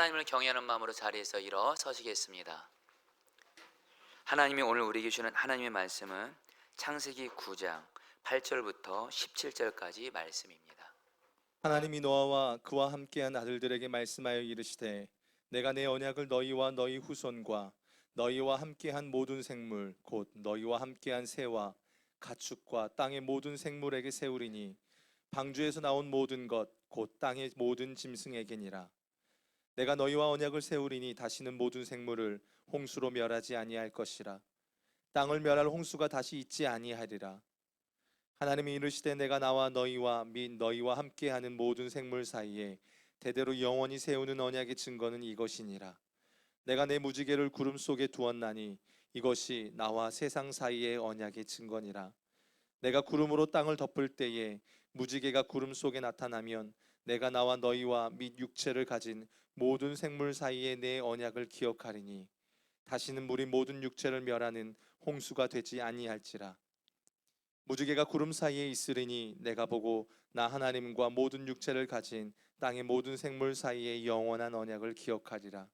하나님을 경외하는 마음으로 자리에서 일어서시겠습니다. 하나님이 오늘 우리에게 주는 하나님의 말씀은 창세기 9장 8절부터 17절까지 말씀입니다. 하나님이 노아와 그와 함께한 아들들에게 말씀하여 이르시되 내가 내 언약을 너희와 너희 후손과 너희와 함께한 모든 생물 곧 너희와 함께한 새와 가축과 땅의 모든 생물에게 세우리니 방주에서 나온 모든 것 곧 땅의 모든 짐승에게니라. 내가 너희와 언약을 세우리니 다시는 모든 생물을 홍수로 멸하지 아니할 것이라. 땅을 멸할 홍수가 다시 있지 아니하리라. 하나님이 이르시되 내가 나와 너희와 및 너희와 함께하는 모든 생물 사이에 대대로 영원히 세우는 언약의 증거는 이것이니라. 내가 내 무지개를 구름 속에 두었나니 이것이 나와 세상 사이의 언약의 증거니라. 내가 구름으로 땅을 덮을 때에 무지개가 구름 속에 나타나면 내가 나와 너희와 및 육체를 가진 모든 생물 사이에 내 언약을 기억하리니 다시는 물이 모든 육체를 멸하는 홍수가 되지 아니할지라. 무지개가 구름 사이에 있으리니 내가 보고 나 하나님과 모든 육체를 가진 땅의 모든 생물 사이에 영원한 언약을 기억하리라.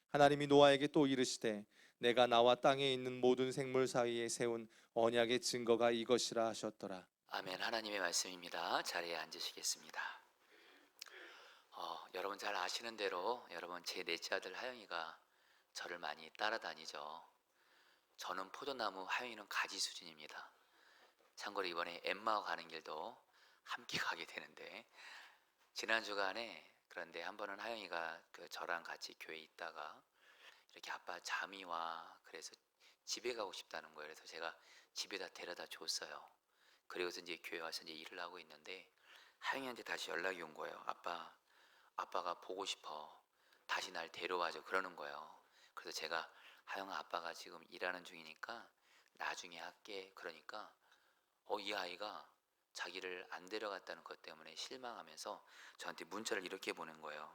하나님이 노아에게 또 이르시되 내가 나와 땅에 있는 모든 생물 사이에 세운 언약의 증거가 이것이라 하셨더라. 아멘. 하나님의 말씀입니다. 자리에 앉으시겠습니다. 여러분 잘 아시는 대로 여러분 제 넷째 아들 하영이가 저를 많이 따라다니죠. 저는 포도나무, 하영이는 가지 수준입니다. 참고로 이번에 엠마오 가는 길도 함께 가게 되는데, 지난 주간에 그런데 한 번은 하영이가 저랑 같이 교회에 있다가 이렇게 아빠 잠이 와, 그래서 집에 가고 싶다는 거예요. 그래서 제가 집에다 데려다 줬어요. 그리고서 이제 교회 와서 이제 일을 하고 있는데 하영이한테 다시 연락이 온 거예요. 아빠가 보고 싶어, 다시 날 데려와줘, 그러는 거예요. 그래서 제가 하영아, 아빠가 지금 일하는 중이니까 나중에 할게. 그러니까 이 아이가 자기를 안 데려갔다는 것 때문에 실망하면서 저한테 문자를 이렇게 보낸 거예요.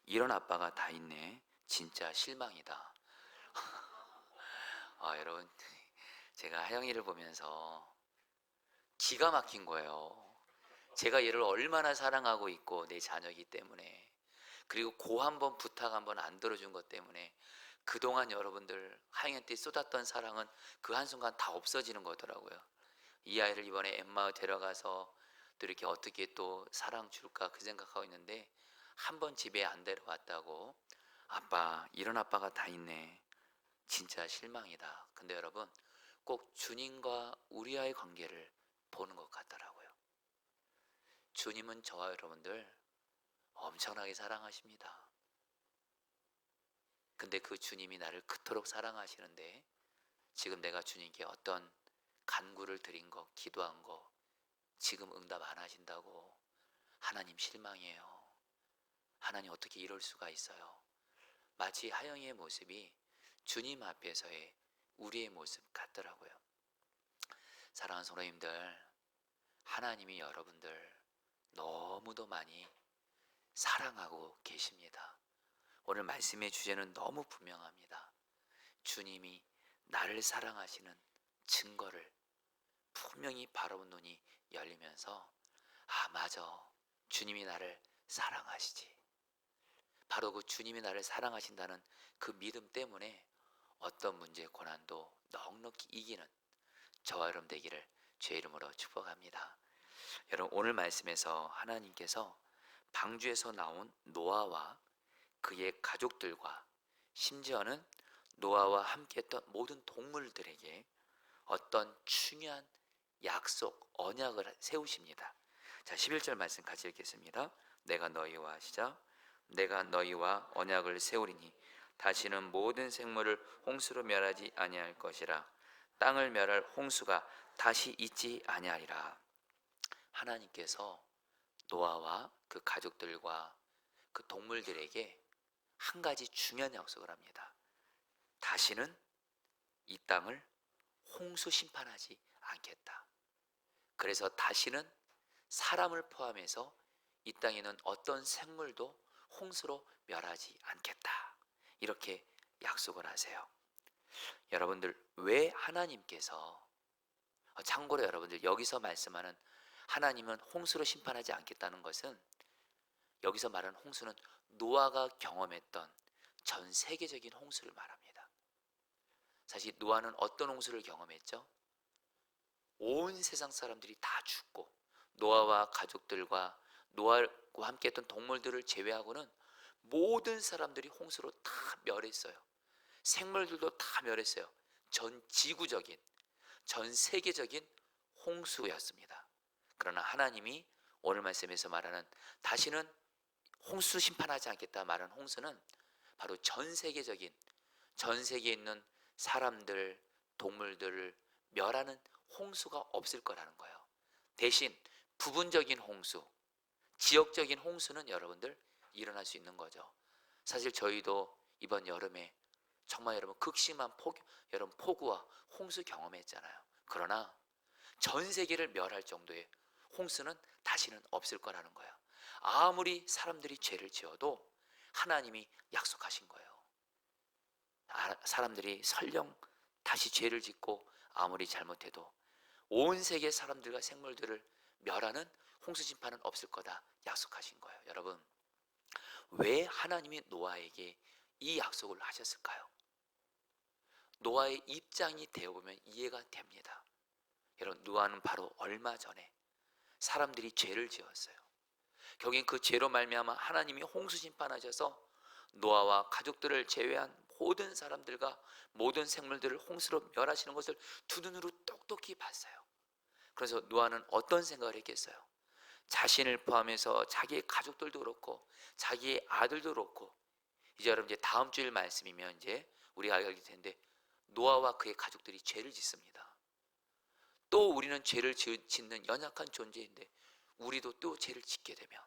이런 아빠가 다 있네, 진짜 실망이다. 여러분, 제가 하영이를 보면서 기가 막힌 거예요. 제가 얘를 얼마나 사랑하고 있고, 내 자녀이기 때문에, 그리고 고 한 번 부탁 한 번 안 들어준 것 때문에 그동안 여러분들 하영이한테 쏟았던 사랑은 그 한순간 다 없어지는 거더라고요. 이 아이를 이번에 엠마을 데려가서 또 이렇게 어떻게 또 사랑 줄까 그 생각하고 있는데, 한 번 집에 안 데려왔다고 아빠, 이런 아빠가 다 있네, 진짜 실망이다. 근데 여러분, 꼭 주님과 우리 아이 관계를 보는 것 같더라고요. 주님은 저와 여러분들 엄청나게 사랑하십니다. 근데 그 주님이 나를 그토록 사랑하시는데 지금 내가 주님께 어떤 간구를 드린 거, 기도한 거 지금 응답 안 하신다고 하나님 실망이에요. 하나님 어떻게 이럴 수가 있어요? 마치 하영이의 모습이 주님 앞에서의 우리의 모습 같더라고요. 사랑하는 성도님들, 하나님이 여러분들 너무도 많이 사랑하고 계십니다. 오늘 말씀의 주제는 너무 분명합니다. 주님이 나를 사랑하시는 증거를 분명히 바라본 눈이 열리면서, 맞아, 주님이 나를 사랑하시지. 바로 그 주님이 나를 사랑하신다는 그 믿음 때문에 어떤 문제, 고난도 넉넉히 이기는 저와 여러분 되기를 주의 이름으로 축복합니다. 여러분, 오늘 말씀에서 하나님께서 방주에서 나온 노아와 그의 가족들과 심지어는 노아와 함께했던 모든 동물들에게 어떤 중요한 약속, 언약을 세우십니다. 자, 11절 말씀 같이 읽겠습니다. 내가 너희와 시작. 내가 너희와 언약을 세우리니 다시는 모든 생물을 홍수로 멸하지 아니할 것이라. 땅을 멸할 홍수가 다시 있지 아니하리라. 하나님께서 노아와 그 가족들과 그 동물들에게 한 가지 중요한 약속을 합니다. 다시는 이 땅을 홍수 심판하지 않겠다. 그래서 다시는 사람을 포함해서 이 땅에는 어떤 생물도 홍수로 멸하지 않겠다, 이렇게 약속을 하세요. 여러분들, 왜 하나님께서, 참고로 여러분들, 여기서 말씀하는 하나님은 홍수로 심판하지 않겠다는 것은, 여기서 말하는 홍수는 노아가 경험했던 전 세계적인 홍수를 말합니다. 사실 노아는 어떤 홍수를 경험했죠? 온 세상 사람들이 다 죽고 노아와 가족들과 노아와 함께했던 동물들을 제외하고는 모든 사람들이 홍수로 다 멸했어요. 생물들도 다 멸했어요. 전 지구적인, 전 세계적인 홍수였습니다. 그러나 하나님이 오늘 말씀에서 말하는 다시는 홍수 심판하지 않겠다 말하는 홍수는 바로 전 세계적인, 전 세계에 있는 사람들, 동물들을 멸하는 홍수가 없을 거라는 거예요. 대신 부분적인 홍수, 지역적인 홍수는 여러분들 일어날 수 있는 거죠. 사실 저희도 이번 여름에 정말 여러분 극심한 폭우와 홍수 경험했잖아요. 그러나 전 세계를 멸할 정도의 홍수는 다시는 없을 거라는 거예요. 아무리 사람들이 죄를 지어도 하나님이 약속하신 거예요. 사람들이 설령 다시 죄를 짓고 아무리 잘못해도 온 세계 사람들과 생물들을 멸하는 홍수 심판은 없을 거다 약속하신 거예요. 여러분, 왜 하나님이 노아에게 이 약속을 하셨을까요? 노아의 입장이 되어보면 이해가 됩니다. 여러분, 노아는 바로 얼마 전에 사람들이 죄를 지었어요. 결국엔 그 죄로 말미암아 하나님이 홍수 심판하셔서 노아와 가족들을 제외한 모든 사람들과 모든 생물들을 홍수로 멸하시는 것을 두 눈으로 똑똑히 봤어요. 그래서 노아는 어떤 생각을 했겠어요? 자신을 포함해서 자기의 가족들도 그렇고 자기의 아들도 그렇고, 이제 여러분 이제 다음 주일 말씀이면 이제 우리가 알게 될 텐데 노아와 그의 가족들이 죄를 짓습니다. 또 우리는 죄를 짓는 연약한 존재인데 우리도 또 죄를 짓게 되면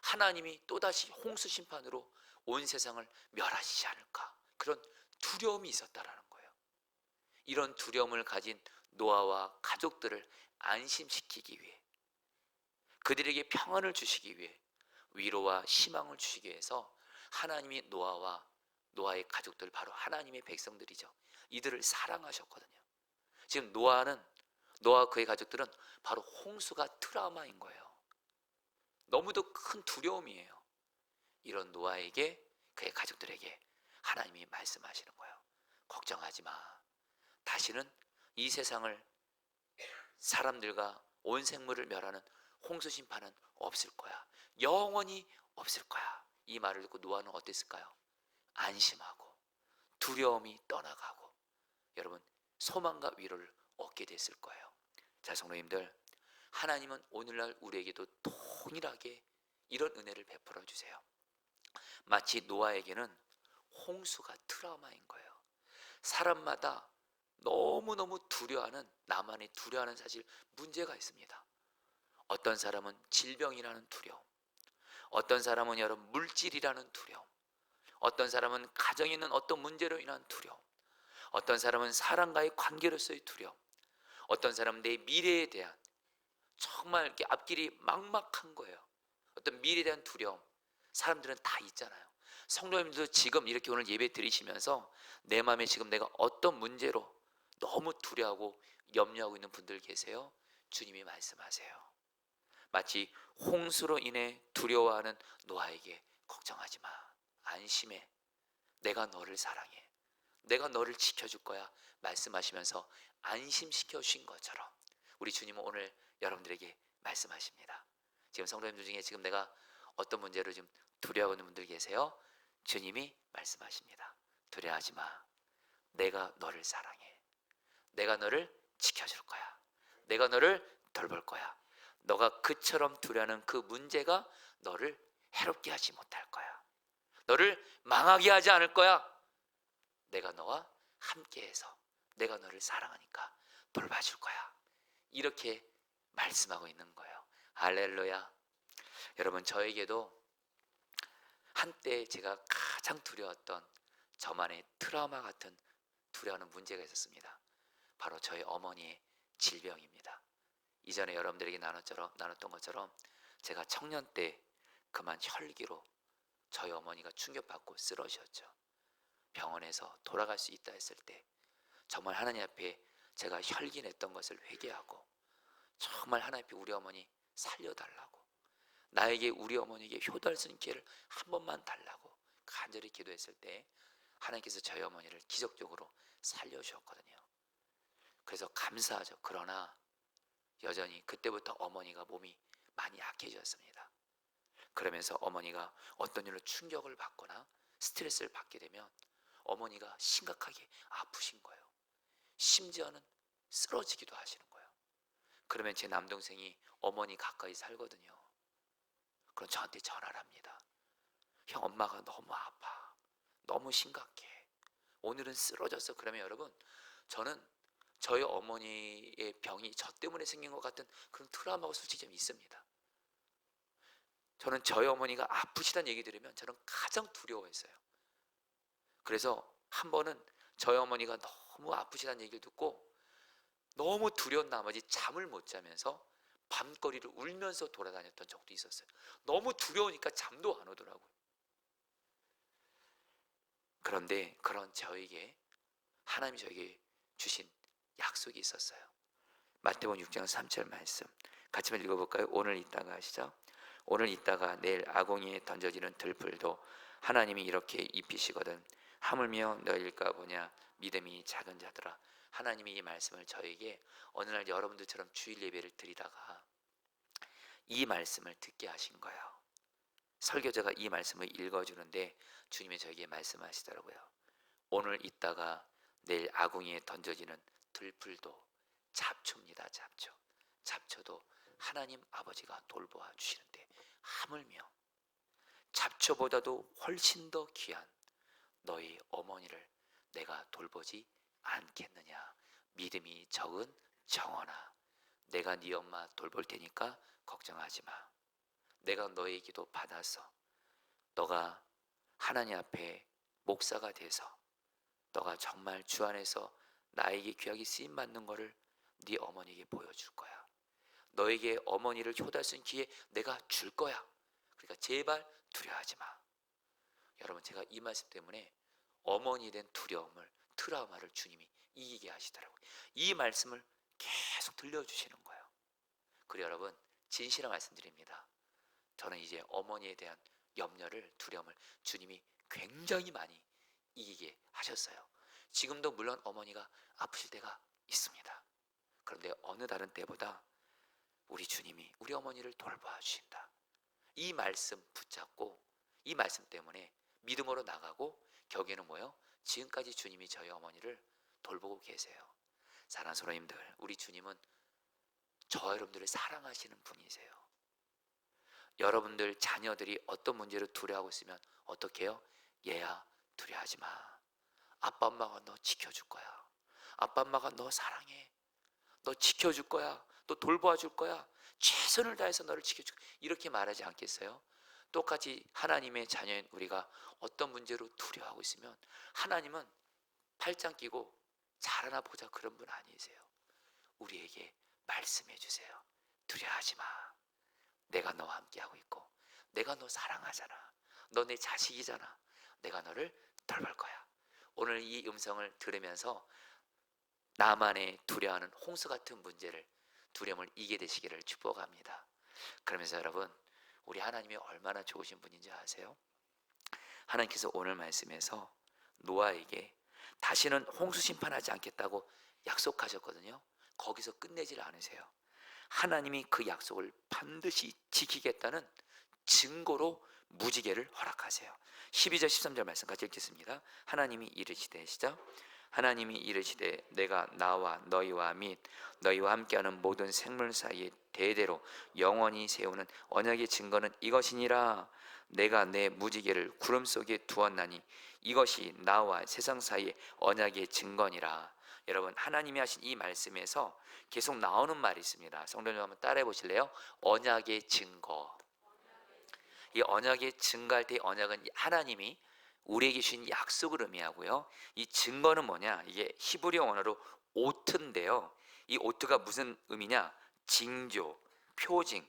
하나님이 또다시 홍수 심판으로 온 세상을 멸하시지 않을까, 그런 두려움이 있었다라는 거예요. 이런 두려움을 가진 노아와 가족들을 안심시키기 위해, 그들에게 평안을 주시기 위해, 위로와 희망을 주시기 위해서 하나님이 노아와 노아의 가족들, 바로 하나님의 백성들이죠, 이들을 사랑하셨거든요. 지금 노아와 그의 가족들은 바로 홍수가 트라우마인 거예요. 너무도 큰 두려움이에요. 이런 노아에게, 그의 가족들에게 하나님이 말씀하시는 거예요. 걱정하지 마. 다시는 이 세상을 사람들과 온 생물을 멸하는 홍수 심판은 없을 거야. 영원히 없을 거야. 이 말을 듣고 노아는 어땠을까요? 안심하고 두려움이 떠나가고 여러분 소망과 위로를 얻게 됐을 거예요. 자, 성도님들, 하나님은 오늘날 우리에게도 동일하게 이런 은혜를 베풀어 주세요. 마치 노아에게는 홍수가 트라우마인 거예요. 사람마다 너무너무 두려워하는, 나만이 두려워하는 사실 문제가 있습니다. 어떤 사람은 질병이라는 두려움, 어떤 사람은 여러분 물질이라는 두려움, 어떤 사람은 가정에 있는 어떤 문제로 인한 두려움, 어떤 사람은 사람과의 관계로서의 두려움, 어떤 사람은 내 미래에 대한 정말 이렇게 앞길이 막막한 거예요. 어떤 미래에 대한 두려움, 사람들은 다 있잖아요. 성도님들도 지금 이렇게 오늘 예배 드리시면서 내 마음에 지금 내가 어떤 문제로 너무 두려워하고 염려하고 있는 분들 계세요? 주님이 말씀하세요. 마치 홍수로 인해 두려워하는 노아에게 걱정하지 마, 안심해, 내가 너를 사랑해, 내가 너를 지켜줄 거야 말씀하시면서 안심시켜 주신 것처럼 우리 주님은 오늘 여러분들에게 말씀하십니다. 지금 성도님들 중에 지금 내가 어떤 문제로 지금 두려워하는 분들 계세요? 주님이 말씀하십니다. 두려워하지 마, 내가 너를 사랑해, 내가 너를 지켜줄 거야, 내가 너를 돌볼 거야, 너가 그처럼 두려워하는 그 문제가 너를 해롭게 하지 못할 거야, 너를 망하게 하지 않을 거야, 내가 너와 함께해서 내가 너를 사랑하니까 돌봐줄 거야, 이렇게 말씀하고 있는 거예요. 할렐루야. 여러분, 저에게도 한때 제가 가장 두려웠던 저만의 트라우마 같은 두려워하는 문제가 있었습니다. 바로 저희 어머니의 질병입니다. 이전에 여러분들에게 나눴던 것처럼 제가 청년 때 그만 혈기로 저희 어머니가 충격받고 쓰러지셨죠. 병원에서 돌아갈 수 있다 했을 때 정말 하나님 앞에 제가 혈기 냈던 것을 회개하고 정말 하나님 앞에 우리 어머니 살려달라고, 나에게 우리 어머니에게 효도할 수 있는 기회를 한 번만 달라고 간절히 기도했을 때 하나님께서 저희 어머니를 기적적으로 살려주셨거든요. 그래서 감사하죠. 그러나 여전히 그때부터 어머니가 몸이 많이 약해졌습니다. 그러면서 어머니가 어떤 일로 충격을 받거나 스트레스를 받게 되면 어머니가 심각하게 아프신 거예요. 심지어는 쓰러지기도 하시는 거예요. 그러면 제 남동생이 어머니 가까이 살거든요. 그럼 저한테 전화를 합니다. 형, 엄마가 너무 아파. 너무 심각해. 오늘은 쓰러졌어. 그러면 여러분, 저는 저희 어머니의 병이 저 때문에 생긴 것 같은 그런 트라우마가 솔직히 좀 있습니다. 저는 저희 어머니가 아프시다는 얘기 들으면 저는 가장 두려워했어요. 그래서 한 번은 저희 어머니가 너무 아프시다는 얘기를 듣고 너무 두려운 나머지 잠을 못 자면서 밤거리를 울면서 돌아다녔던 적도 있었어요. 너무 두려우니까 잠도 안 오더라고요. 그런데 그런 저에게 하나님이 저에게 주신 약속이 있었어요. 마태복음 6장 3절 말씀 같이 한번 읽어볼까요? 오늘 있다가 하시죠. 오늘 있다가 내일 아궁이에 던져지는 들풀도 하나님이 이렇게 입히시거든 하물며 너일까 보냐 믿음이 작은 자들아. 하나님이 이 말씀을 저에게 어느 날 여러분들처럼 주일 예배를 드리다가 이 말씀을 듣게 하신 거예요. 설교자가 이 말씀을 읽어주는데 주님이 저에게 말씀하시더라고요. 오늘 있다가 내일 아궁이에 던져지는 들풀도 잡초입니다. 잡초. 잡초도 하나님 아버지가 돌보아 주시는데 하물며 잡초보다도 훨씬 더 귀한 너희 어머니를 내가 돌보지 않겠느냐. 믿음이 적은 정원아, 내가 네 엄마 돌볼 테니까 걱정하지 마. 내가 너의 기도 받아서 너가 하나님 앞에 목사가 돼서 너가 정말 주 안에서 나에게 귀하게 쓰임 받는 거를 네 어머니에게 보여줄 거야. 너에게 어머니를 효도할 수 있는 기회 내가 줄 거야. 그러니까 제발 두려워하지 마. 여러분, 제가 이 말씀 때문에 어머니에 대한 두려움을, 트라우마를 주님이 이기게 하시더라고요. 이 말씀을 계속 들려주시는 거예요. 그리고 여러분, 진실한 말씀드립니다. 저는 이제 어머니에 대한 염려를, 두려움을 주님이 굉장히 많이 이기게 하셨어요. 지금도 물론 어머니가 아프실 때가 있습니다. 그런데 어느 다른 때보다 우리 주님이 우리 어머니를 돌봐 주신다. 이 말씀 붙잡고 이 말씀 때문에 믿음으로 나가고 결국에는 뭐예요? 지금까지 주님이 저희 어머니를 돌보고 계세요. 사랑하는 성도님들, 우리 주님은 저와 여러분들을 사랑하시는 분이세요. 여러분들 자녀들이 어떤 문제로 두려워하고 있으면 어떻게 해요? 얘야, 두려워하지 마. 아빠 엄마가 너 지켜줄 거야. 아빠 엄마가 너 사랑해. 너 지켜줄 거야. 너 돌보아 줄 거야. 최선을 다해서 너를 지켜줄 거야. 이렇게 말하지 않겠어요? 똑같이 하나님의 자녀인 우리가 어떤 문제로 두려워하고 있으면 하나님은 팔짱 끼고 잘하나 보자 그런 분 아니세요. 우리에게 말씀해 주세요. 두려워하지 마. 내가 너와 함께하고 있고 내가 너 사랑하잖아. 너 내 자식이잖아. 내가 너를 돌볼 거야. 오늘 이 음성을 들으면서 나만의 두려워하는 홍수 같은 문제를, 두려움을 이기게 되시기를 축복합니다. 그러면서 여러분, 우리 하나님이 얼마나 좋으신 분인지 아세요? 하나님께서 오늘 말씀에서 노아에게 다시는 홍수 심판하지 않겠다고 약속하셨거든요. 거기서 끝내질 않으세요. 하나님이 그 약속을 반드시 지키겠다는 증거로 무지개를 허락하세요. 12절 13절 말씀 같이 읽겠습니다. 하나님이 이르시되 시작. 하나님이 이르시되 내가 나와 너희와 및 너희와 함께하는 모든 생물 사이에 대대로 영원히 세우는 언약의 증거는 이것이니라. 내가 내 무지개를 구름 속에 두었나니 이것이 나와 세상 사이의 언약의 증거니라. 여러분, 하나님이 하신 이 말씀에서 계속 나오는 말이 있습니다. 성도님 한번 따라해 보실래요? 언약의 증거. 이 언약의 증거할 때 언약은 하나님이 우리에게 주신 약속을 의미하고요. 이 증거는 뭐냐? 이게 히브리어 언어로 오트인데요. 이 오트가 무슨 의미냐? 징조, 표징,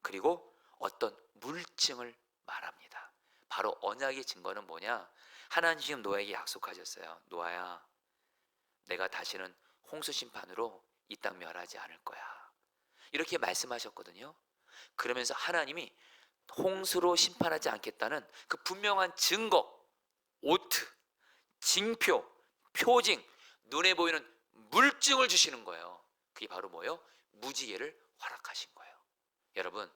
그리고 어떤 물증을 말합니다. 바로 언약의 증거는 뭐냐? 하나님 지금 노아에게 약속하셨어요. 노아야, 내가 다시는 홍수 심판으로 이 땅 멸하지 않을 거야. 이렇게 말씀하셨거든요. 그러면서 하나님이 홍수로 심판하지 않겠다는 그 분명한 증거, 오트, 징표, 표징, 눈에 보이는 물증을 주시는 거예요. 그게 바로 뭐예요? 무지개를 허락하신 거예요. 여러분,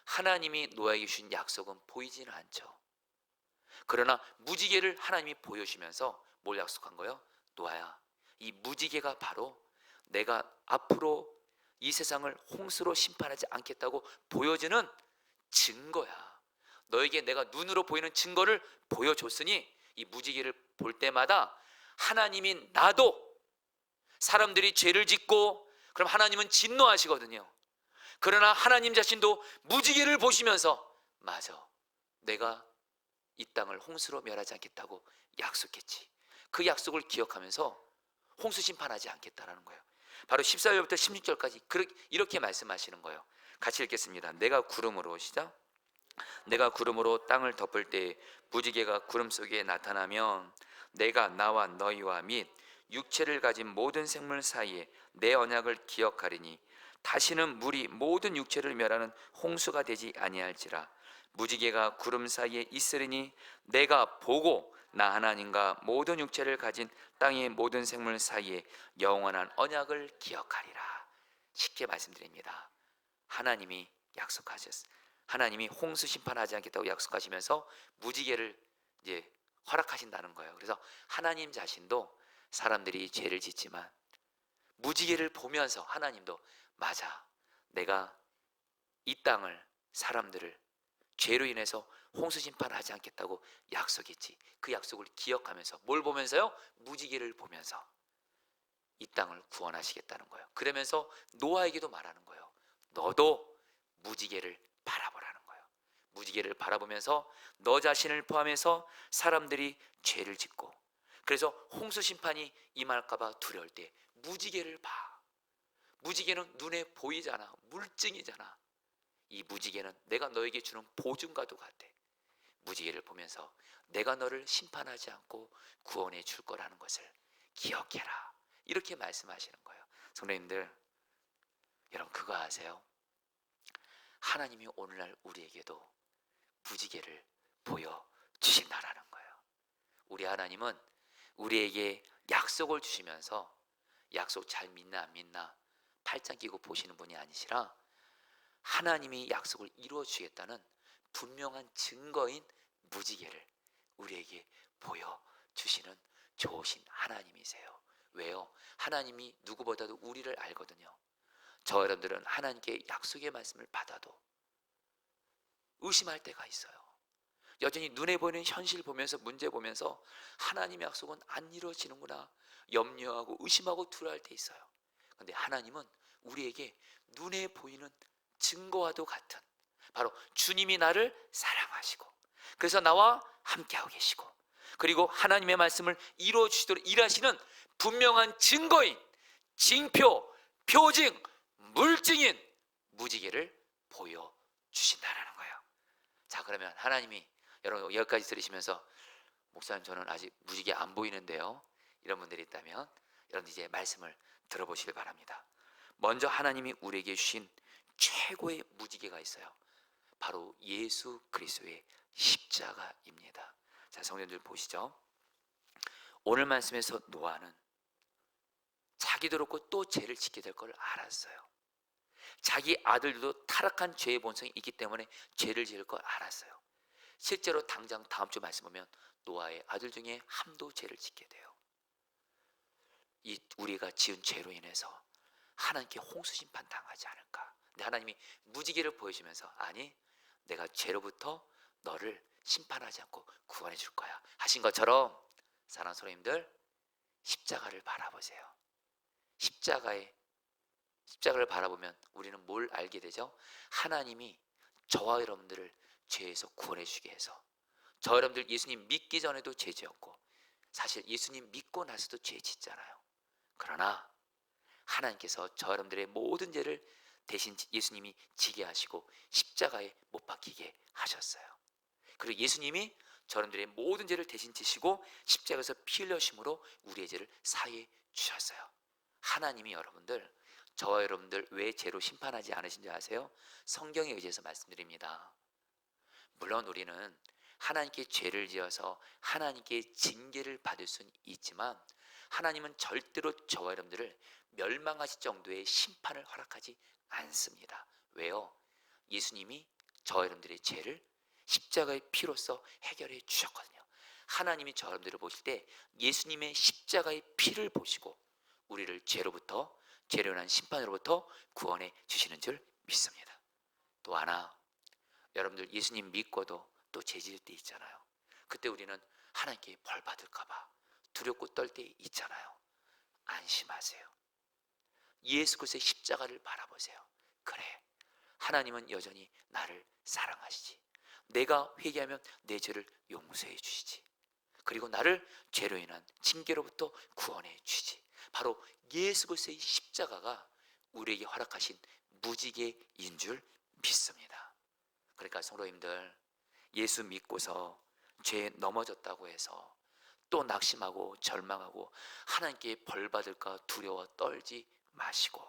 하나님이 노아에게 주신 약속은 보이지는 않죠. 그러나 무지개를 하나님이 보여주시면서 뭘 약속한 거예요? 노아야, 이 무지개가 바로 내가 앞으로 이 세상을 홍수로 심판하지 않겠다고 보여주는 증거야. 너에게 내가 눈으로 보이는 증거를 보여줬으니 이 무지개를 볼 때마다 하나님인 나도, 사람들이 죄를 짓고 그럼 하나님은 진노하시거든요. 그러나 하나님 자신도 무지개를 보시면서 맞아, 내가 이 땅을 홍수로 멸하지 않겠다고 약속했지. 그 약속을 기억하면서 홍수 심판하지 않겠다라는 거예요. 바로 14절부터 16절까지 이렇게 말씀하시는 거예요. 같이 읽겠습니다. 내가 구름으로, 시작. 내가 구름으로 땅을 덮을 때 무지개가 구름 속에 나타나면 내가 나와 너희와 및 육체를 가진 모든 생물 사이에 내 언약을 기억하리니 다시는 물이 모든 육체를 멸하는 홍수가 되지 아니할지라. 무지개가 구름 사이에 있으리니 내가 보고 나 하나님과 모든 육체를 가진 땅의 모든 생물 사이에 영원한 언약을 기억하리라. 쉽게 말씀드립니다. 하나님이 약속하셨어요. 하나님이 홍수 심판하지 않겠다고 약속하시면서 무지개를 이제 허락하신다는 거예요. 그래서 하나님 자신도 사람들이 죄를 짓지만 무지개를 보면서 하나님도 맞아, 내가 이 땅을, 사람들을 죄로 인해서 홍수 심판하지 않겠다고 약속했지. 그 약속을 기억하면서 뭘 보면서요? 무지개를 보면서 이 땅을 구원하시겠다는 거예요. 그러면서 노아에게도 말하는 거예요. 너도 무지개를 바라보라는 거예요. 무지개를 바라보면서 너 자신을 포함해서 사람들이 죄를 짓고 그래서 홍수 심판이 임할까 봐 두려울 때 무지개를 봐. 무지개는 눈에 보이잖아. 물증이잖아. 이 무지개는 내가 너에게 주는 보증과도 같아. 무지개를 보면서 내가 너를 심판하지 않고 구원해 줄 거라는 것을 기억해라. 이렇게 말씀하시는 거예요. 성도님들, 여러분 그거 아세요? 하나님이 오늘날 우리에게도 무지개를 보여주신다라는 거예요. 우리 하나님은 우리에게 약속을 주시면서 약속 잘 믿나 안 믿나 팔짱 끼고 보시는 분이 아니시라 하나님이 약속을 이루어 주겠다는 분명한 증거인 무지개를 우리에게 보여주시는 좋으신 하나님이세요. 왜요? 하나님이 누구보다도 우리를 알거든요. 저 여러분들은 하나님께 약속의 말씀을 받아도 의심할 때가 있어요. 여전히 눈에 보이는 현실 보면서 문제 보면서 하나님의 약속은 안 이루어지는구나 염려하고 의심하고 두려워할 때 있어요. 그런데 하나님은 우리에게 눈에 보이는 증거와도 같은 바로 주님이 나를 사랑하시고 그래서 나와 함께하고 계시고 그리고 하나님의 말씀을 이루어 주시도록 일하시는 분명한 증거인 징표, 표징, 물증인 무지개를 보여주신다는 거예요. 자, 그러면 하나님이 여러분 여기까지 들으시면서 목사님 저는 아직 무지개 안 보이는데요, 이런 분들이 있다면 여러분 이제 말씀을 들어보시길 바랍니다. 먼저 하나님이 우리에게 주신 최고의 무지개가 있어요. 바로 예수 그리스도의 십자가입니다. 자, 성도님들 보시죠. 오늘 말씀에서 노아는 자기도 그렇고 또 죄를 짓게 될 걸 알았어요. 자기 아들들도 타락한 죄의 본성이 있기 때문에 죄를 지을 걸 알았어요. 실제로 당장 다음 주 말씀 보면 노아의 아들 중에 함도 죄를 짓게 돼요. 이 우리가 지은 죄로 인해서 하나님께 홍수 심판 당하지 않을까. 근데 하나님이 무지개를 보여주면서 아니, 내가 죄로부터 너를 심판하지 않고 구원해 줄 거야 하신 것처럼 사랑하는 성도님들, 십자가를 바라보세요. 십자가를 바라보면 우리는 뭘 알게 되죠? 하나님이 저와 여러분들을 죄에서 구원해 주시게 해서 저 여러분들 예수님 믿기 전에도 죄 지었고 사실 예수님 믿고 나서도 죄 짓잖아요. 그러나 하나님께서 저 여러분들의 모든 죄를 대신 예수님이 지게 하시고 십자가에 못 박히게 하셨어요. 그리고 예수님이 저 여러분들의 모든 죄를 대신 지시고 십자가에서 피 흘려심으로 우리의 죄를 사해 주셨어요. 하나님이 여러분들, 저와 여러분들 왜 죄로 심판하지 않으신 줄 아세요? 성경에 의지해서 말씀드립니다. 물론 우리는 하나님께 죄를 지어서 하나님께 징계를 받을 수는 있지만 하나님은 절대로 저와 여러분들을 멸망하실 정도의 심판을 허락하지 않습니다. 왜요? 예수님이 저와 여러분들의 죄를 십자가의 피로써 해결해 주셨거든요. 하나님이 저와 여러분들을 보실 때 예수님의 십자가의 피를 보시고 우리를 죄로 인한 심판으로부터 구원해 주시는 줄 믿습니다. 또 하나, 여러분들 예수님 믿고도 또 죄 지을 때 있잖아요. 그때 우리는 하나님께 벌 받을까 봐 두렵고 떨 때 있잖아요. 안심하세요. 예수 그리스도의 십자가를 바라보세요. 그래, 하나님은 여전히 나를 사랑하시지. 내가 회개하면 내 죄를 용서해 주시지. 그리고 나를 죄로 인한 징계로부터 구원해 주시지. 바로 예수 그리스도의 십자가가 우리에게 허락하신 무지개인 줄 믿습니다. 그러니까 성도님들, 예수 믿고서 죄에 넘어졌다고 해서 또 낙심하고 절망하고 하나님께 벌 받을까 두려워 떨지 마시고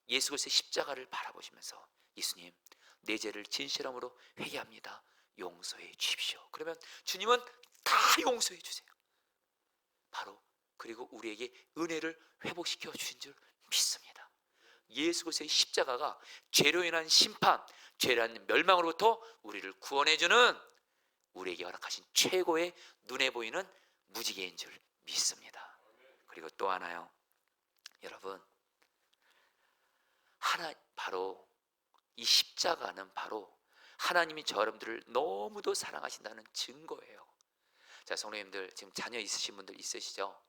예수 그리스도의 십자가를 바라보시면서 예수님, 내 죄를 진실함으로 회개합니다. 용서해 주십시오. 그러면 주님은 다 용서해 주세요. 바로 그리고 우리에게 은혜를 회복시켜 주신 줄 믿습니다. 예수 그리스도의 십자가가 죄로 인한 심판, 죄로 인한 멸망으로부터 우리를 구원해 주는 우리에게 허락하신 최고의 눈에 보이는 무지개인 줄 믿습니다. 그리고 또 하나요. 여러분, 바로 이 십자가는 바로 하나님이 저 여러분들을 너무도 사랑하신다는 증거예요. 자, 성도님들, 지금 자녀 있으신 분들 있으시죠?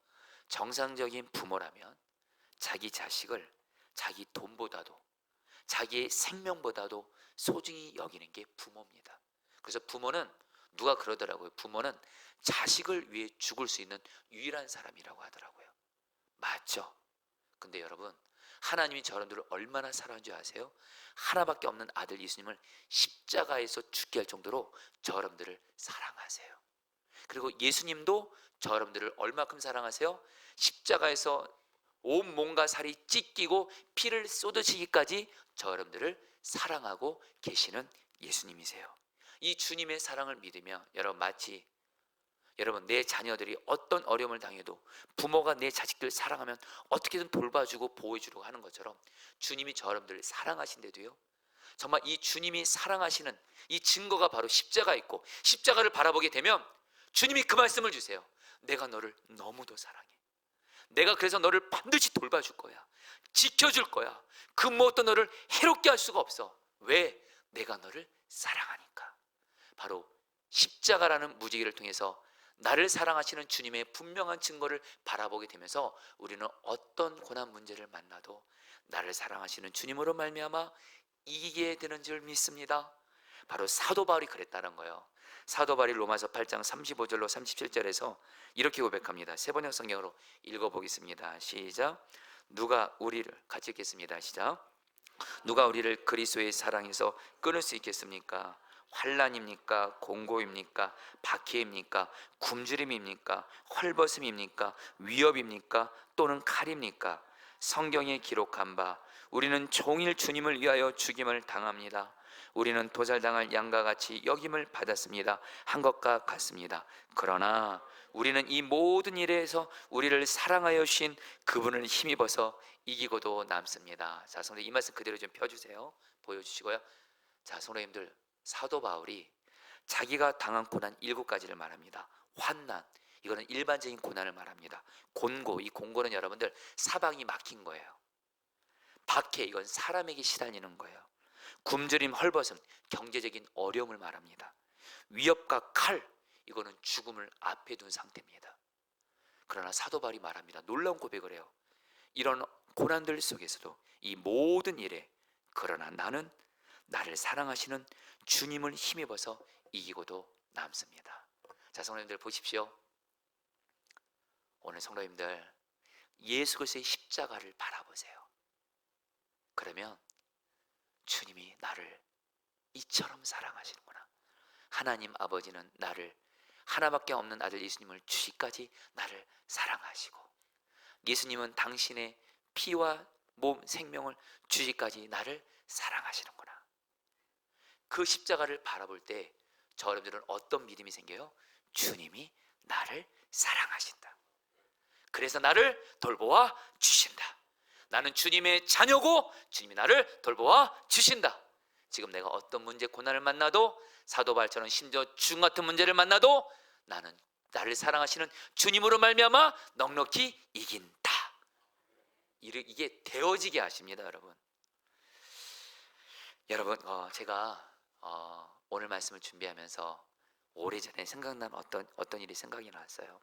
정상적인 부모라면 자기 자식을 자기 돈보다도 자기의 생명보다도 소중히 여기는 게 부모입니다. 그래서 부모는 누가 그러더라고요. 부모는 자식을 위해 죽을 수 있는 유일한 사람이라고 하더라고요. 맞죠? 근데 여러분, 하나님이 저 여러분들을 얼마나 사랑하는지 아세요? 하나밖에 없는 아들 예수님을 십자가에서 죽게 할 정도로 저 여러분들을 사랑하세요. 그리고 예수님도 저 여러분들을 얼마큼 사랑하세요? 십자가에서 온몸과 살이 찢기고 피를 쏟으시기까지 저 여러분들을 사랑하고 계시는 예수님이세요. 이 주님의 사랑을 믿으며 여러분 내 자녀들이 어떤 어려움을 당해도 부모가 내 자식들 사랑하면 어떻게든 돌봐주고 보호해주려고 하는 것처럼 주님이 저 여러분들을 사랑하신데도요, 정말 이 주님이 사랑하시는 이 증거가 바로 십자가 있고 십자가를 바라보게 되면 주님이 그 말씀을 주세요. 내가 너를 너무도 사랑해. 내가 그래서 너를 반드시 돌봐줄 거야. 지켜줄 거야. 그 무엇도 너를 해롭게 할 수가 없어. 왜? 내가 너를 사랑하니까. 바로 십자가라는 무지개를 통해서 나를 사랑하시는 주님의 분명한 증거를 바라보게 되면서 우리는 어떤 고난 문제를 만나도 나를 사랑하시는 주님으로 말미암아 이기게 되는 줄 믿습니다. 바로 사도 바울이 그랬다는 거예요. 사도 바울이 로마서 8장 35절로 37절에서 이렇게 고백합니다. 세번역 성경으로 읽어보겠습니다. 시작. 누가 우리를 같이 읽겠습니다. 시작. 누가 우리를 그리스도의 사랑에서 끊을 수 있겠습니까? 환난입니까? 공고입니까? 박해입니까? 굶주림입니까? 헐벗음입니까? 위협입니까? 또는 칼입니까? 성경에 기록한 바 우리는 종일 주님을 위하여 죽임을 당합니다. 우리는 도살당할 양과 같이 여김을 받았습니다. 한 것과 같습니다. 그러나 우리는 이 모든 일에서 우리를 사랑하여 주신 그분을 힘입어서 이기고도 남습니다. 자, 성도 이 말씀 그대로 좀 펴주세요. 보여주시고요. 자, 성도님들, 사도 바울이 자기가 당한 고난 7가지를 말합니다. 환난, 이거는 일반적인 고난을 말합니다. 곤고, 이 곤고는 여러분들 사방이 막힌 거예요. 박해, 이건 사람에게 시달리는 거예요. 굶주림, 헐벗음, 경제적인 어려움을 말합니다. 위협과 칼, 이거는 죽음을 앞에 둔 상태입니다. 그러나 사도 바울이 말합니다. 놀라운 고백을 해요. 이런 고난들 속에서도 이 모든 일에 그러나 나는 나를 사랑하시는 주님을 힘입어서 이기고도 남습니다. 자, 성도님들 보십시오. 오늘 성도님들 예수 그리스도의 십자가를 바라보세요. 그러면 주님이 나를 이처럼 사랑하시는구나. 하나님 아버지는 나를 하나밖에 없는 아들 예수님을 주시기까지 나를 사랑하시고 예수님은 당신의 피와 몸 생명을 주시기까지 나를 사랑하시는구나. 그 십자가를 바라볼 때 저 여러분들은 어떤 믿음이 생겨요? 주님이 나를 사랑하신다. 그래서 나를 돌보아 주신다. 나는 주님의 자녀고 주님이 나를 돌보아 주신다. 지금 내가 어떤 문제 고난을 만나도, 사도 바울처럼 심지어 죽음 같은 문제를 만나도 나는 나를 사랑하시는 주님으로 말미암아 넉넉히 이긴다. 이게 되어지게 하십니다, 여러분. 여러분, 제가 오늘 말씀을 준비하면서 오래전에 생각난 어떤 일이 생각이 났어요.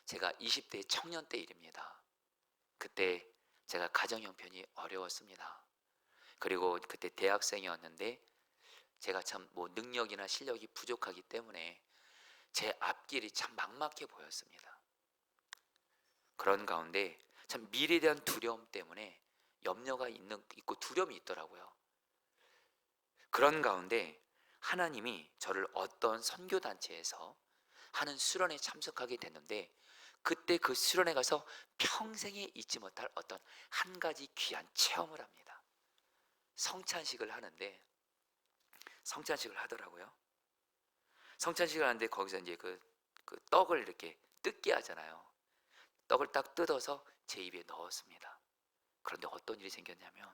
제가 20대 청년 때 일입니다. 그때 제가 가정 형편이 어려웠습니다. 그리고 그때 대학생이었는데 제가 참 능력이나 실력이 부족하기 때문에 제 앞길이 참 막막해 보였습니다. 그런 가운데 참 미래에 대한 두려움 때문에 염려가 있고 두려움이 있더라고요. 그런 가운데 하나님이 저를 어떤 선교단체에서 하는 수련에 참석하게 됐는데, 그때 그 수련회 가서 평생에 잊지 못할 어떤 한 가지 귀한 체험을 합니다. 성찬식을 하는데, 성찬식을 하더라고요. 성찬식을 하는데 거기서 이제 그 떡을 이렇게 뜯게 하잖아요. 떡을 딱 뜯어서 제 입에 넣었습니다. 그런데 어떤 일이 생겼냐면,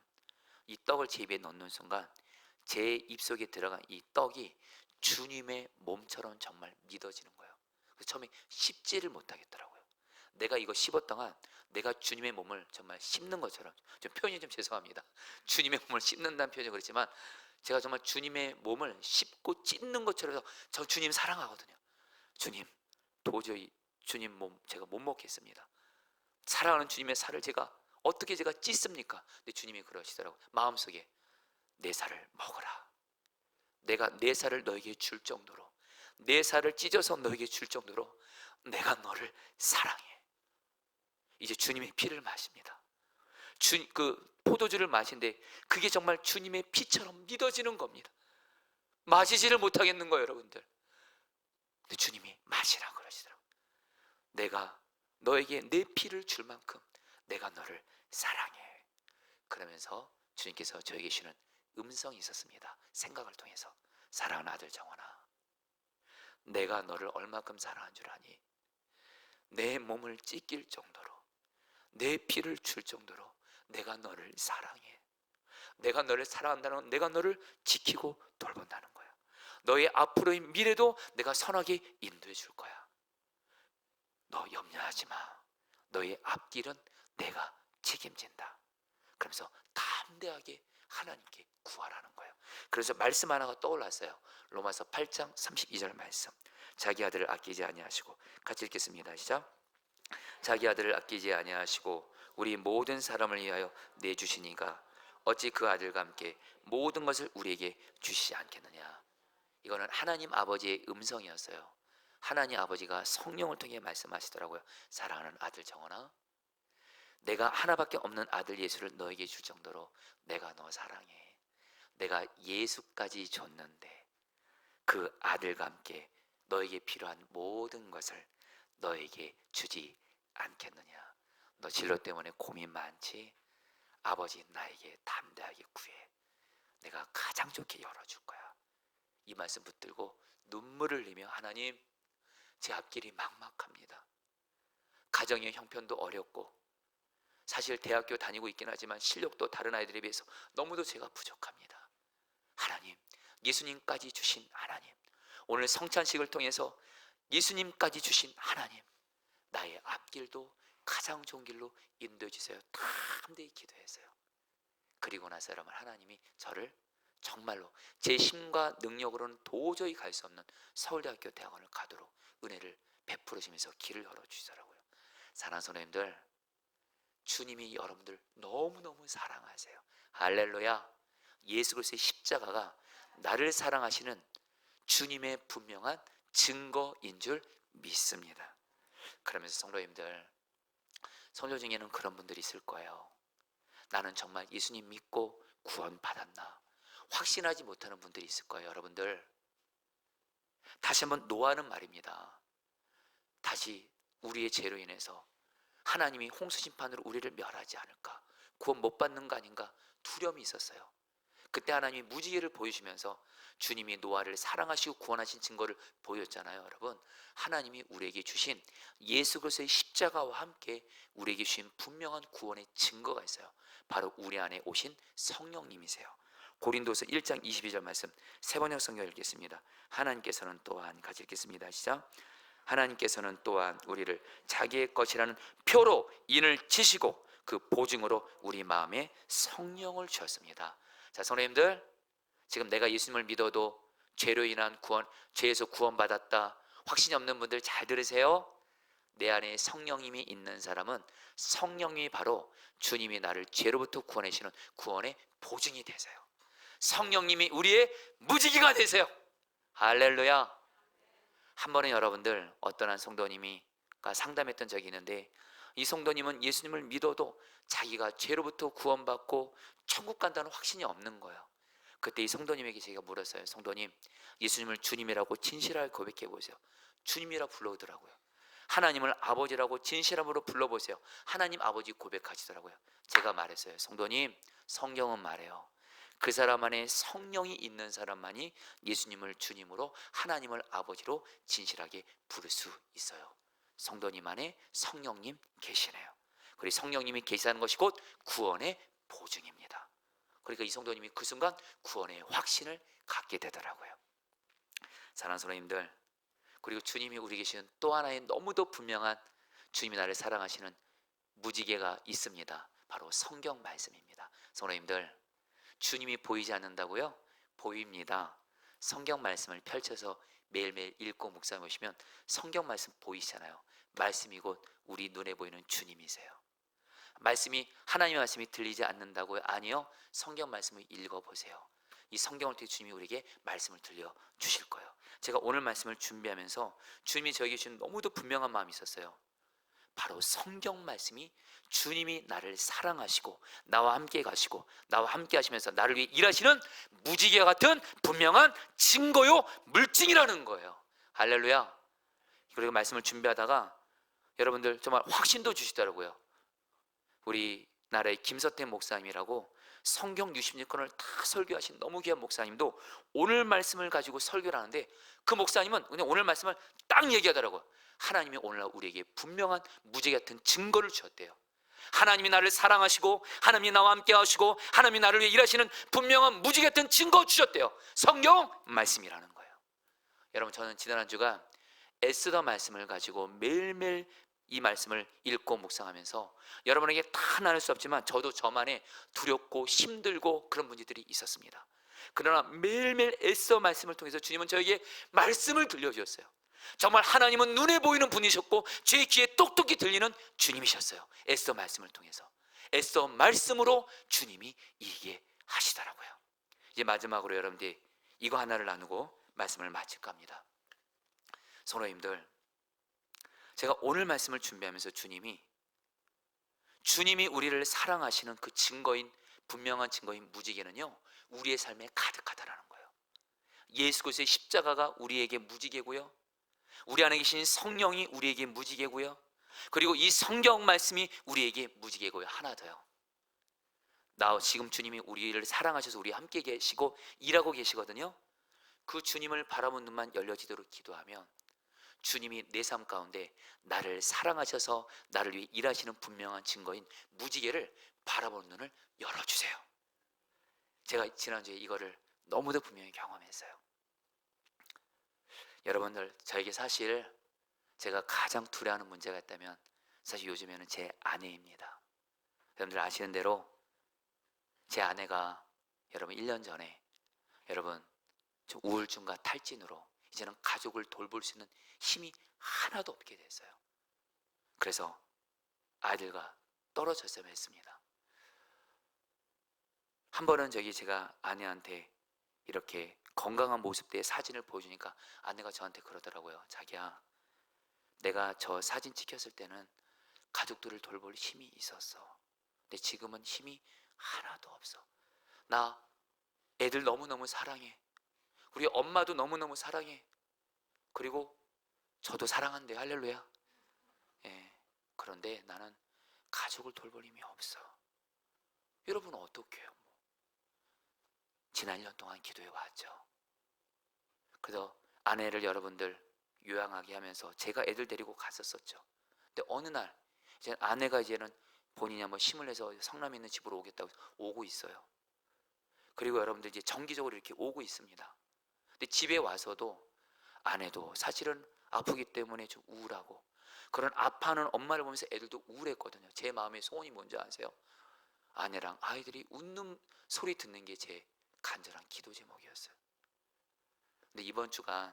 이 떡을 제 입에 넣는 순간 제 입속에 들어간 이 떡이 주님의 몸처럼 정말 믿어지는 거예요. 그래서 처음에 씹지를 못하겠더라고요. 내가 이거 씹었다가 내가 주님의 몸을 정말 씹는 것처럼, 좀 표현이 좀 죄송합니다. 주님의 몸을 씹는다는 표현이 그렇지만 제가 정말 주님의 몸을 씹고 찢는 것처럼 해서, 저 주님 사랑하거든요. 주님, 도저히 주님 몸 제가 못 먹겠습니다. 사랑하는 주님의 살을 어떻게 제가 찢습니까? 근데 주님이 그러시더라고요. 마음속에 내 살을 먹어라. 내가 내 살을 너에게 줄 정도로, 내 살을 찢어서 너에게 줄 정도로 내가 너를 사랑해. 이제 주님의 피를 마십니다. 그 포도주를 마신데 그게 정말 주님의 피처럼 믿어지는 겁니다. 마시지를 못하겠는 거예요, 여러분들. 근데 주님이 마시라 그러시더라고요. 내가 너에게 내 피를 줄 만큼 내가 너를 사랑해. 그러면서 주님께서 저에게 주시는 음성이 있었습니다. 생각을 통해서, 사랑하는 아들 정원아, 내가 너를 얼마큼 사랑한 줄 아니? 내 몸을 찢길 정도로, 내 피를 줄 정도로 내가 너를 사랑해. 내가 너를 사랑한다는 건 내가 너를 지키고 돌본다는 거야. 너의 앞으로의 미래도 내가 선하게 인도해 줄 거야. 너 염려하지 마. 너의 앞길은 내가 책임진다. 그러면서 담대하게 하나님께 구하라는 거예요. 그래서 말씀 하나가 떠올랐어요. 로마서 8장 32절 말씀. 자기 아들을 아끼지 아니하시고, 같이 읽겠습니다. 시작. 자기 아들을 아끼지 아니하시고 우리 모든 사람을 위하여 내주시니가 어찌 그 아들과 함께 모든 것을 우리에게 주시지 않겠느냐. 이거는 하나님 아버지의 음성이었어요. 하나님 아버지가 성령을 통해 말씀하시더라고요. 사랑하는 아들 정원아, 내가 하나밖에 없는 아들 예수를 너에게 줄 정도로 내가 너 사랑해. 내가 예수까지 줬는데 그 아들과 함께 너에게 필요한 모든 것을 너에게 주지 않겠느냐. 너 진로 때문에 고민 많지? 아버지 나에게 담대하게 구해. 내가 가장 좋게 열어줄 거야. 이 말씀 붙들고 눈물을 흘리며, 하나님, 제 앞길이 막막합니다. 가정의 형편도 어렵고, 사실 대학교 다니고 있긴 하지만 실력도 다른 아이들에 비해서 너무도 제가 부족합니다. 하나님, 예수님까지 주신 하나님, 오늘 성찬식을 통해서 예수님까지 주신 하나님, 나의 앞길도 가장 좋은 길로 인도해 주세요. 담대히 기도했어요. 그리고 나서 여러분, 하나님이 저를 정말로 제 힘과 능력으로는 도저히 갈 수 없는 서울대학교 대학원을 가도록 은혜를 베풀으시면서 길을 열어주시더라고요. 사랑하는 성도님들, 주님이 여러분들 너무너무 사랑하세요. 할렐루야. 예수 그리스도의 십자가가 나를 사랑하시는 주님의 분명한 증거인 줄 믿습니다. 그러면서 성도님들, 성도 중에는 그런 분들이 있을 거예요. 나는 정말 예수님 믿고 구원 받았나 확신하지 못하는 분들이 있을 거예요. 여러분들, 다시 한번 노하는 말입니다. 다시 우리의 죄로 인해서 하나님이 홍수 심판으로 우리를 멸하지 않을까, 구원 못 받는 거 아닌가 두려움이 있었어요. 그때 하나님이 무지개를 보여주면서 주님이 노아를 사랑하시고 구원하신 증거를 보였잖아요. 여러분, 하나님이 우리에게 주신 예수 그리스도의 십자가와 함께 우리에게 주신 분명한 구원의 증거가 있어요. 바로 우리 안에 오신 성령님이세요. 고린도서 1장 22절 말씀 세 번역 성경 읽겠습니다. 하나님께서는 또한, 같이 읽겠습니다. 시작. 하나님께서는 또한 우리를 자기의 것이라는 표로 인을 치시고 그 보증으로 우리 마음에 성령을 주셨습니다. 자, 성도님들, 지금 내가 예수님을 믿어도 죄로 인한 구원, 죄에서 구원받았다 확신이 없는 분들 잘 들으세요. 내 안에 성령님이 있는 사람은 성령님이 바로 주님이 나를 죄로부터 구원하시는 구원의 보증이 되세요. 성령님이 우리의 무지개가 되세요. 할렐루야. 한 번은 여러분들 어떤 한 성도님이 상담했던 적이 있는데, 이 성도님은 예수님을 믿어도 자기가 죄로부터 구원받고 천국 간다는 확신이 없는 거예요. 그때 이 성도님에게 제가 물었어요. 성도님, 예수님을 주님이라고 진실하게 고백해 보세요. 주님이라 불러오더라고요. 하나님을 아버지라고 진실함으로 불러보세요. 하나님 아버지 고백하시더라고요. 제가 말했어요. 성도님, 성경은 말해요. 그 사람 안에 성령이 있는 사람만이 예수님을 주님으로, 하나님을 아버지로 진실하게 부를 수 있어요. 성도님 안에 성령님 계시네요. 그리고 성령님이 계시다는 것이 곧 구원의 보증입니다. 그러니까 이 성도님이 그 순간 구원의 확신을 갖게 되더라고요. 사랑하는 성도님들, 그리고 주님이 우리 계시는 또 하나의 너무도 분명한 주님이 나를 사랑하시는 무지개가 있습니다. 바로 성경 말씀입니다. 성도님들, 주님이 보이지 않는다고요? 보입니다. 성경 말씀을 펼쳐서 매일매일 읽고 묵상해 보시면 성경 말씀 보이시잖아요. 말씀이 곧 우리 눈에 보이는 주님이세요. 말씀이, 하나님의 말씀이 들리지 않는다고요? 아니요. 성경 말씀을 읽어보세요. 이 성경을 통해 주님이 우리에게 말씀을 들려주실 거예요. 제가 오늘 말씀을 준비하면서 주님이 저에게 주신 너무도 분명한 마음이 있었어요. 바로 성경 말씀이 주님이 나를 사랑하시고 나와 함께 가시고 나와 함께 하시면서 나를 위해 일하시는 무지개 같은 분명한 증거요, 물증이라는 거예요. 할렐루야. 그리고 말씀을 준비하다가 여러분들 정말 확신도 주시더라고요. 우리나라의 김서태 목사님이라고 성경 66권을 다 설교하신 너무 귀한 목사님도 오늘 말씀을 가지고 설교를 하는데, 그 목사님은 그냥 오늘 말씀을 딱 얘기하더라고요. 하나님이 오늘날 우리에게 분명한 무지개 같은 증거를 주셨대요. 하나님이 나를 사랑하시고 하나님이 나와 함께 하시고 하나님이 나를 위해 일하시는 분명한 무지개 같은 증거 주셨대요. 성경 말씀이라는 거예요. 여러분, 저는 지난 한 주간 에스더 말씀을 가지고 매일매일 이 말씀을 읽고 묵상하면서 여러분에게 다 나눌 수 없지만 저도 저만의 두렵고 힘들고 그런 문제들이 있었습니다. 그러나 매일매일 에스더 말씀을 통해서 주님은 저에게 말씀을 들려주셨어요. 정말 하나님은 눈에 보이는 분이셨고 제 귀에 똑똑히 들리는 주님이셨어요. 에스더 말씀을 통해서, 에스더 말씀으로 주님이 이기게 하시더라고요. 이제 마지막으로 여러분들이 이거 하나를 나누고 말씀을 마칠까 합니다. 성도님들, 제가 오늘 말씀을 준비하면서 주님이 우리를 사랑하시는 그 증거인, 분명한 증거인 무지개는요, 우리의 삶에 가득하다라는 거예요. 예수 그리스도의 십자가가 우리에게 무지개고요, 우리 안에 계신 성령이 우리에게 무지개고요, 그리고 이 성경 말씀이 우리에게 무지개고요. 하나 더요. 지금 주님이 우리를 사랑하셔서 우리 함께 계시고 일하고 계시거든요. 그 주님을 바라보는 눈만 열려지도록 기도하면 주님이 내 삶 가운데 나를 사랑하셔서 나를 위해 일하시는 분명한 증거인 무지개를 바라보는 눈을 열어주세요. 제가 지난주에 이거를 너무도 분명히 경험했어요. 여러분들, 저에게 사실 제가 가장 두려워하는 문제가 있다면 사실 요즘에는 제 아내입니다. 여러분들 아시는 대로 제 아내가 여러분 1년 전에 여러분 좀 우울증과 탈진으로 이제는 가족을 돌볼 수 있는 힘이 하나도 없게 됐어요. 그래서 아이들과 떨어졌어야 했습니다. 한 번은 제가 아내한테 이렇게 건강한 모습대의 사진을 보여주니까 아내가 저한테 그러더라고요. 자기야, 내가 저 사진 찍혔을 때는 가족들을 돌볼 힘이 있었어. 근데 지금은 힘이 하나도 없어. 나 애들 너무너무 사랑해. 우리 엄마도 너무너무 사랑해. 그리고 저도 사랑한대. 할렐루야. 예. 그런데 나는 가족을 돌볼 힘이 없어. 여러분 어떡해요? 지난 1년 동안 기도해 왔죠. 그래서 아내를 여러분들 요양하게 하면서 제가 애들 데리고 갔었었죠. 근데 어느 날 이제 아내가 이제는 본인이 한번 힘을 내서 성남에 있는 집으로 오겠다고 오고 있어요. 그리고 여러분들 이제 정기적으로 이렇게 오고 있습니다. 근데 집에 와서도 아내도 사실은 아프기 때문에 좀 우울하고, 그런 아파하는 엄마를 보면서 애들도 우울했거든요. 제 마음의 소원이 뭔지 아세요? 아내랑 아이들이 웃는 소리 듣는 게 제 간절한 기도 제목이었어요. 근데 이번 주간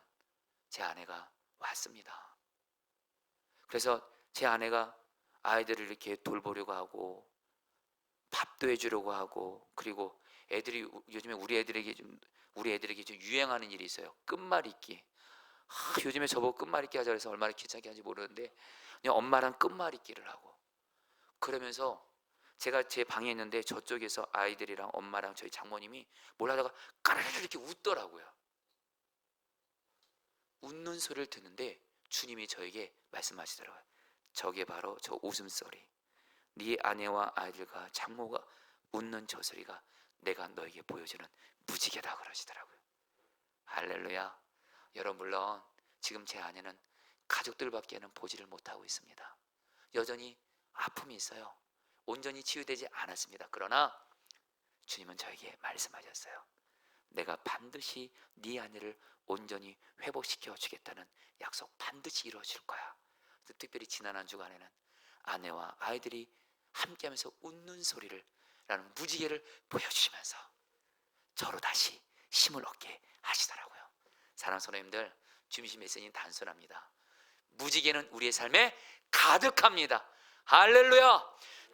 제 아내가 왔습니다. 그래서 제 아내가 아이들을 이렇게 돌보려고 하고 밥도 해주려고 하고, 그리고 애들이 요즘에 우리 애들에게 좀 유행하는 일이 있어요. 끝말잇기. 요즘에 저보고 끝말잇기 하자 그래서 얼마나 귀찮게 하는지 모르는데 그냥 엄마랑 끝말잇기를 하고, 그러면서 제가 제 방에 있는데 저쪽에서 아이들이랑 엄마랑 저희 장모님이 뭘 하다가 까르르 이렇게 웃더라고요. 웃는 소리를 듣는데 주님이 저에게 말씀하시더라고요. 저게 바로 저 웃음소리, 네 아내와 아이들과 장모가 웃는 저 소리가 내가 너에게 보여주는 무지개다 그러시더라고요. 할렐루야. 여러분, 물론 지금 제 아내는 가족들밖에는 보지를 못하고 있습니다. 여전히 아픔이 있어요. 온전히 치유되지 않았습니다. 그러나 주님은 저에게 말씀하셨어요. 내가 반드시 네 아내를 온전히 회복시켜 주겠다는 약속 반드시 이루어 줄 거야. 특별히 지난 한 주간에는 아내와 아이들이 함께하면서 웃는 소리를 라는 무지개를 보여주시면서 저로 다시 힘을 얻게 하시더라고요. 사랑하는 성도님들, 주님의 메시지는 단순합니다. 무지개는 우리의 삶에 가득합니다. 할렐루야.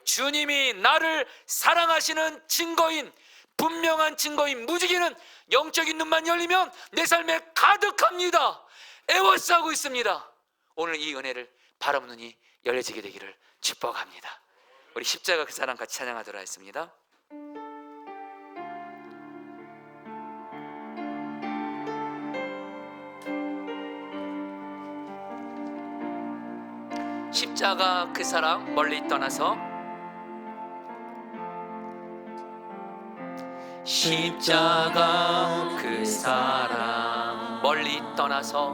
주님이 나를 사랑하시는 증거인, 분명한 증거인 무지개는 영적인 눈만 열리면 내 삶에 가득합니다. 애워싸고 있습니다. 오늘 이 은혜를 바라보는 눈이 열려지게 되기를 축복합니다. 우리 십자가 그 사랑 같이 찬양하도록 하겠습니다. 십자가 그 사랑 멀리 떠나서, 십자가 그 사랑 멀리 떠나서,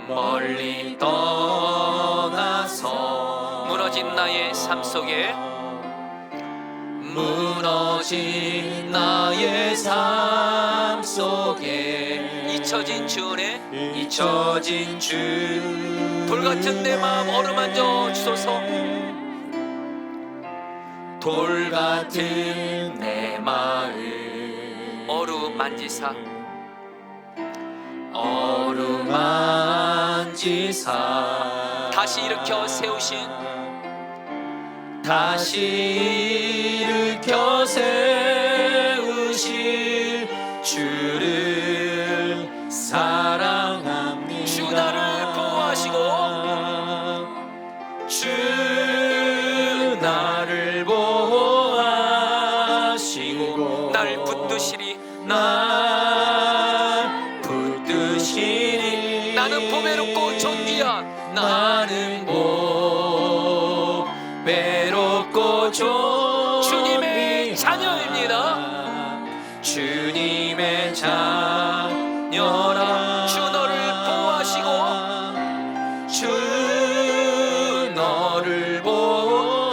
멀리 떠나서 무너진 나의 삶 속에, 무너진 나의 삶 속에 잊혀진 주 은혜, 잊혀진 주 돌같은 내 마음 어루만져 주소서. 돌같은 내 마음 어루만지사, 어루만지사 다시 일으켜 세우신, 다시 일으켜 세우실 주를 사랑합니다. 주 나를 보호하시고, 주 나를 보호하시고 날 붙드시리, 날 붙드시리. 나는 보배롭고 존귀한, 나는 보배롭고 주님의 자녀입니다. 주님의 자녀라. 주 너를 보호하시고, 주 너를 보호하시고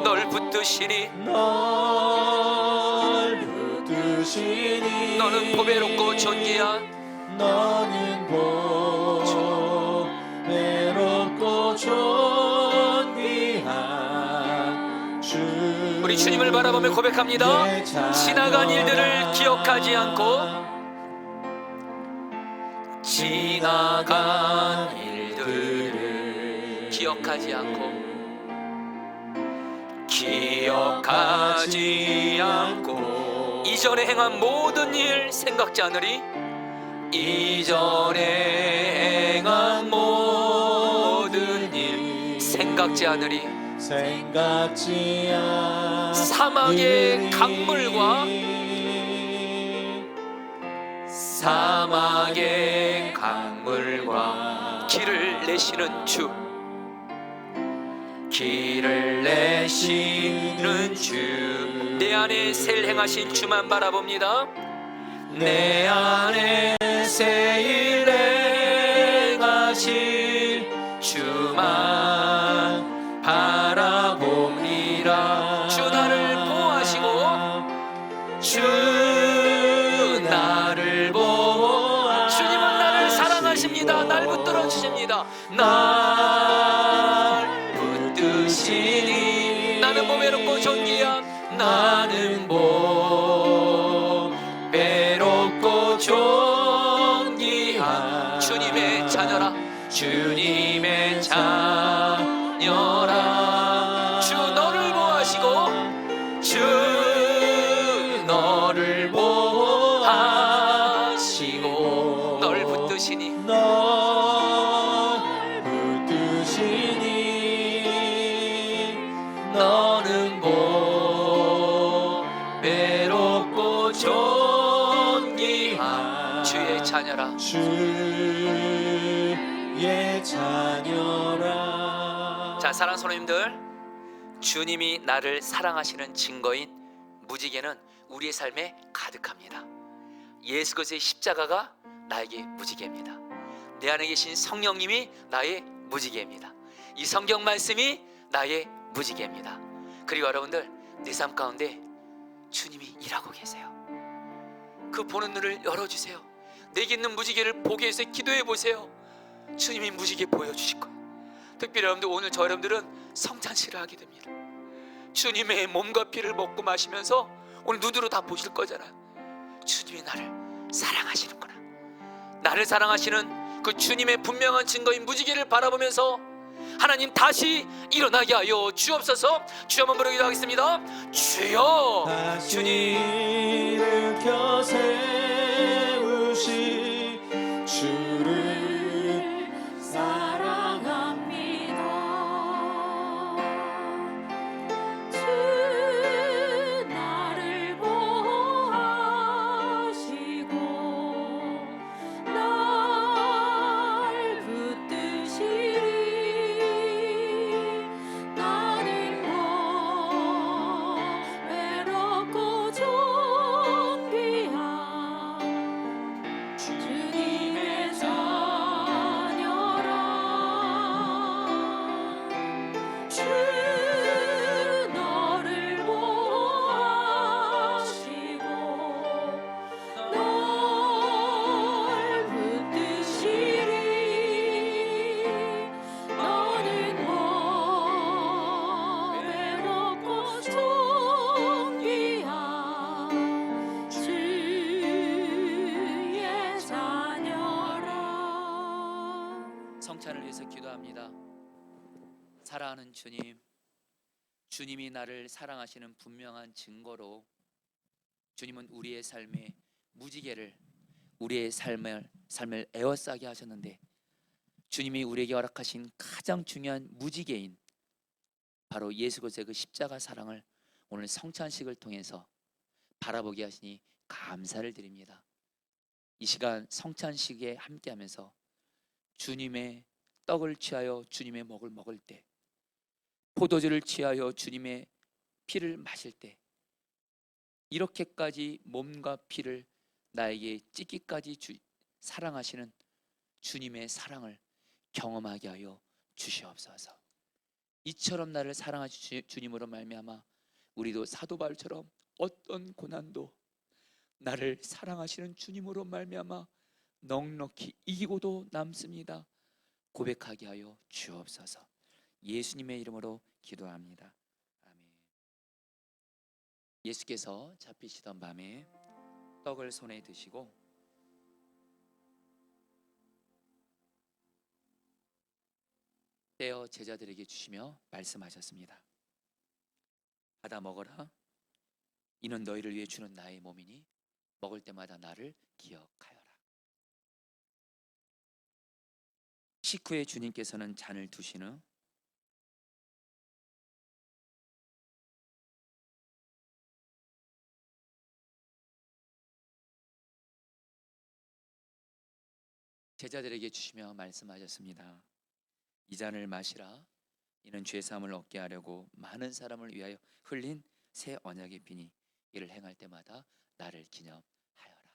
널 붙드시리, 널 붙드시니. 너는 보배롭고 존귀한, 너는 보배롭고 존귀한 주. 우리 주님을 바라보며 고백합니다. 지나간 일들을 기억하지 않고, 지나간 일들을 기억하지 않고, 기억하지 않고 이전에 행한 모든 일 생각지 않으리, 이전에 행한 모든 일 생각지 않으리. 생각지 않으리. 사막의 강물과, 사막의 강물과 길을 내시는 주, 길을 내시는 주 내 안에 새를 행하신 주만 바라봅니다. 내 안에 새를 행하신 주만 바라봅니다. 주 나를 보호하시고 주 나를 보호하시고 주님은 나를 사랑하십니다. 날 붙들어 주십니다. 날 붙드시니 나는 외롭고 존귀한 나는 외롭고 존귀한 주님의 자녀라 주님의 자녀라 주 너를 보호하시고 주 너를 보호하시고 널 붙드시니 너는 외롭고 존귀한 주의 자녀라 주의 자녀라. 자, 사랑하는 성도님들, 주님이 나를 사랑하시는 증거인 무지개는 우리의 삶에 가득합니다. 예수 그리스도의 십자가가 나에게 무지개입니다. 내 안에 계신 성령님이 나의 무지개입니다. 이 성경 말씀이 나의 무지개입니다. 그리고 여러분들, 내 삶 가운데 주님이 일하고 계세요. 그 보는 눈을 열어주세요. 내게 있는 무지개를 보기 위해서 기도해 보세요. 주님이 무지개 보여주실 거예요. 특별히 여러분들, 오늘 저 여러분들은 성찬식을 하게 됩니다. 주님의 몸과 피를 먹고 마시면서 오늘 눈으로 다 보실 거잖아요. 주님이 나를 사랑하시는구나. 나를 사랑하시는 그 주님의 분명한 증거인 무지개를 바라보면서 하나님 다시 일어나게 하여 주옵소서. 주여 한번 부르기도 하겠습니다. 주여. 주님 일으켜 세우시 주를 사랑합니다. 주 나를 보호하시고 날 붙드시리. 나는 외롭고 존귀한 주님의 자녀라. 주 너를 보호하시고 널 붙드시리. 너는 외롭고 존귀한 주의 자녀라. 성찬을 위해서 기도합니다. 사랑하는 주님, 주님이 나를 사랑하시는 분명한 증거로 주님은 우리의 삶에 무지개를, 우리의 삶을 에워싸게 하셨는데, 주님이 우리에게 허락하신 가장 중요한 무지개인 바로 예수 그리스도의 그 십자가 사랑을 오늘 성찬식을 통해서 바라보게 하시니 감사를 드립니다. 이 시간 성찬식에 함께하면서 주님의 떡을 취하여 주님의 목을 먹을 때, 포도주를 취하여 주님의 피를 마실 때, 이렇게까지 몸과 피를 나에게 찢기까지 사랑하시는 주님의 사랑을 경험하게 하여 주시옵소서. 이처럼 나를 사랑하신 주님으로 말미암아 우리도 사도 바울처럼 어떤 고난도 나를 사랑하시는 주님으로 말미암아 넉넉히 이기고도 남습니다 고백하게 하여 주옵소서. 예수님의 이름으로 기도합니다. 아멘. 예수께서 잡히시던 밤에 떡을 손에 드시고 떼어 제자들에게 주시며 말씀하셨습니다. 받아 먹어라. 이는 너희를 위해 주는 나의 몸이니 먹을 때마다 나를 기억하여라. 식후에 주님께서는 잔을 두신 후 제자들에게 주시며 말씀하셨습니다. 이 잔을 마시라. 이는 죄 사함을 얻게 하려고 많은 사람을 위하여 흘린 새 언약의 피니 이를 행할 때마다 나를 기념하여라. 아멘.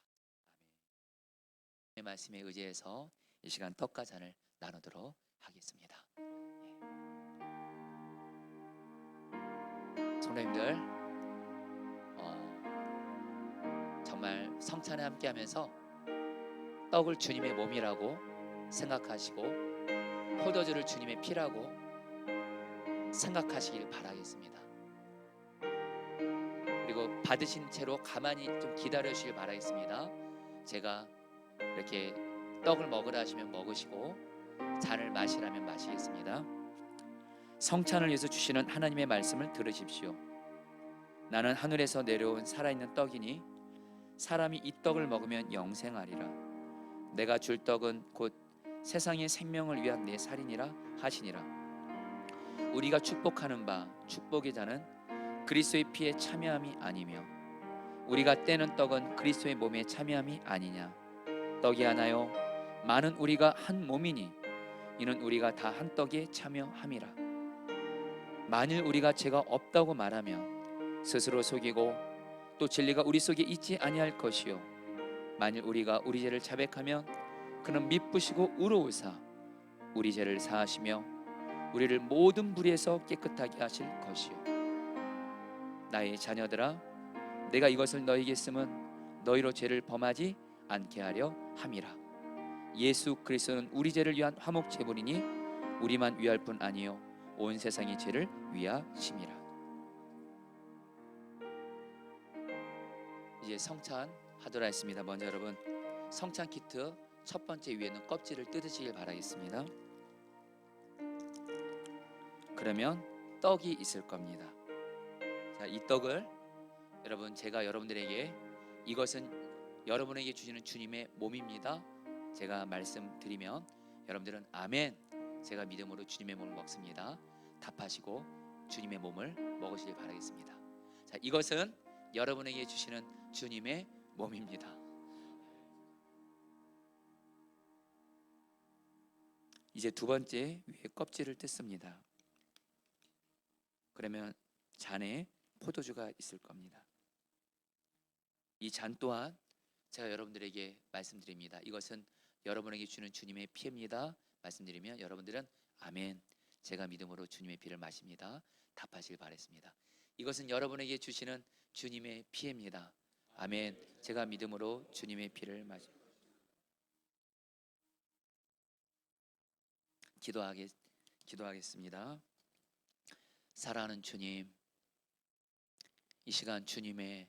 이 말씀에 의지해서 이 시간 떡과 잔을 나누도록 하겠습니다. 성도님들, 정말 성찬에 함께하면서 떡을 주님의 몸이라고 생각하시고 포도주를 주님의 피라고 생각하시길 바라겠습니다. 그리고 받으신 채로 가만히 좀 기다려 주시길 바라겠습니다. 제가 이렇게 떡을 먹으라 하시면 먹으시고 잔을 마시라면 마시겠습니다. 성찬을 위해서 주시는 하나님의 말씀을 들으십시오. 나는 하늘에서 내려온 살아있는 떡이니 사람이 이 떡을 먹으면 영생하리라. 내가 줄 떡은 곧 세상의 생명을 위한 내 살이니라 하시니라. 우리가 축복하는 바 축복의 잔은 그리스도의 피에 참여함이 아니며 우리가 떼는 떡은 그리스도의 몸에 참여함이 아니냐. 떡이 하나요 많은 우리가 한 몸이니 이는 우리가 다 한 떡에 참여함이라. 만일 우리가 죄가 없다고 말하면 스스로 속이고 또 진리가 우리 속에 있지 아니할 것이요 만일 우리가 우리 죄를 자백하면 그는 미쁘시고 의로우사 우리 죄를 사하시며 우리를 모든 불의에서 깨끗하게 하실 것이요. 나의 자녀들아, 내가 이것을 너희에게 쓰면 너희로 죄를 범하지 않게 하려 함이라. 예수 그리스도는 우리 죄를 위한 화목 제물이니 우리만 위할 뿐 아니요 온 세상의 죄를 위하심이라. 이제 성찬 하도록 하겠습니다. 먼저 여러분 성찬 키트 첫 번째 위에는 껍질을 뜯으시길 바라겠습니다. 그러면 떡이 있을 겁니다. 자, 이 떡을 여러분 제가 여러분들에게 이것은 여러분에게 주시는 주님의 몸입니다. 제가 말씀드리면 여러분들은 아멘, 제가 믿음으로 주님의 몸을 먹습니다. 답하시고 주님의 몸을 먹으시길 바라겠습니다. 자, 이것은 여러분에게 주시는 주님의 몸입니다. 이제 두 번째 위에 껍질을 뜯습니다. 그러면 잔에 포도주가 있을 겁니다. 이 잔 또한 제가 여러분들에게 말씀드립니다. 이것은 여러분에게 주는 주님의 피입니다. 말씀드리면 여러분들은 아멘, 제가 믿음으로 주님의 피를 마십니다. 답하시길 바랬습니다. 이것은 여러분에게 주시는 주님의 피입니다. 아멘, 제가 믿음으로 주님의 피를 마십니다. 기도하겠습니다. 사랑하는 주님, 이 시간 주님의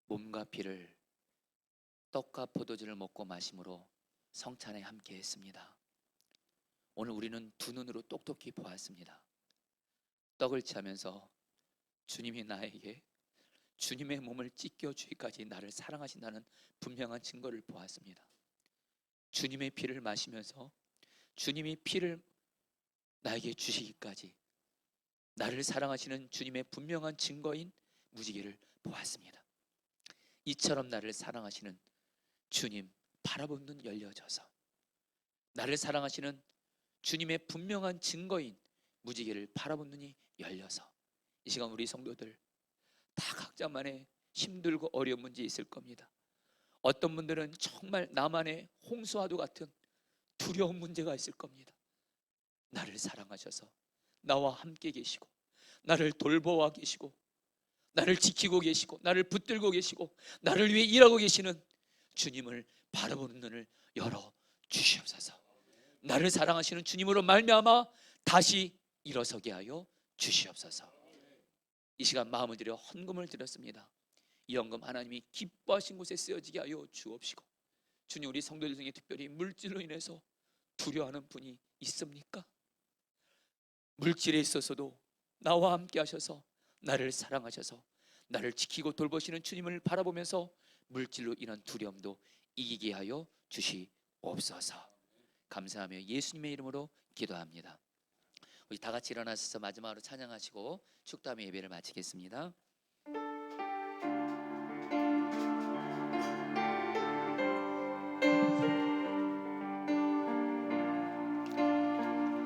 몸과 피를 떡과 포도주를 먹고 마심으로 성찬에 함께 했습니다. 오늘 우리는 두 눈으로 똑똑히 보았습니다. 떡을 취하면서 주님이 나에게 주님의 몸을 찢겨 주기까지 나를 사랑하신다는 분명한 증거를 보았습니다. 주님의 피를 마시면서 주님이 피를 나에게 주시기까지 나를 사랑하시는 주님의 분명한 증거인 무지개를 보았습니다. 이처럼 나를 사랑하시는 주님 바라본 눈 열려져서 나를 사랑하시는 주님의 분명한 증거인 무지개를 바라본 눈이 열려서 이 시간 우리 성도들 다 각자만의 힘들고 어려운 문제 있을 겁니다. 어떤 분들은 정말 나만의 홍수와도 같은 두려운 문제가 있을 겁니다. 나를 사랑하셔서 나와 함께 계시고 나를 돌보아 계시고 나를 지키고 계시고 나를 붙들고 계시고 나를 위해 일하고 계시는 주님을 바라보는 눈을 열어 주시옵소서. 나를 사랑하시는 주님으로 말미암아 다시 일어서게 하여 주시옵소서. 이 시간 마음을 들여 헌금을 드렸습니다. 이 헌금 하나님이 기뻐하신 곳에 쓰여지게 하여 주옵시고 주님, 우리 성도들 중에 특별히 물질로 인해서 두려워하는 분이 있습니까? 물질에 있어서도 나와 함께 하셔서 나를 사랑하셔서 나를 지키고 돌보시는 주님을 바라보면서 물질로 인한 두려움도 이기게 하여 주시옵소서. 감사하며 예수님의 이름으로 기도합니다. 우리 다 같이 일어나셔서 마지막으로 찬양하시고 축도하며 예배를 마치겠습니다.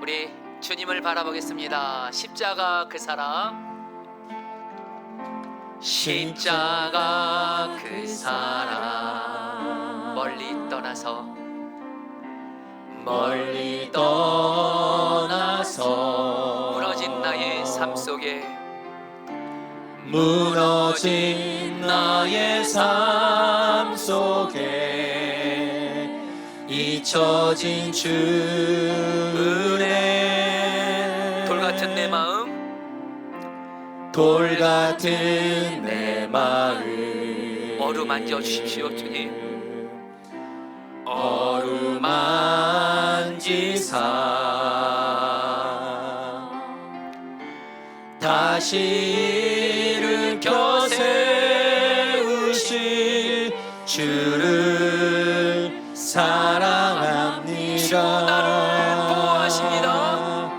우리 주님을 바라보겠습니다. 십자가 그 사랑, 십자가 그 사랑, 멀리 떠나서 무너진 나의 삶 속에, 무너진 나의 삶 속에 잊혀진 주 은혜, 돌 같은 내 마음, 돌 같은 내 마음 어루만져 주십시오. 주님, 어루만지사 다시 일으켜 세우실 주를 사랑합니다. 주 나를 보호하십니다.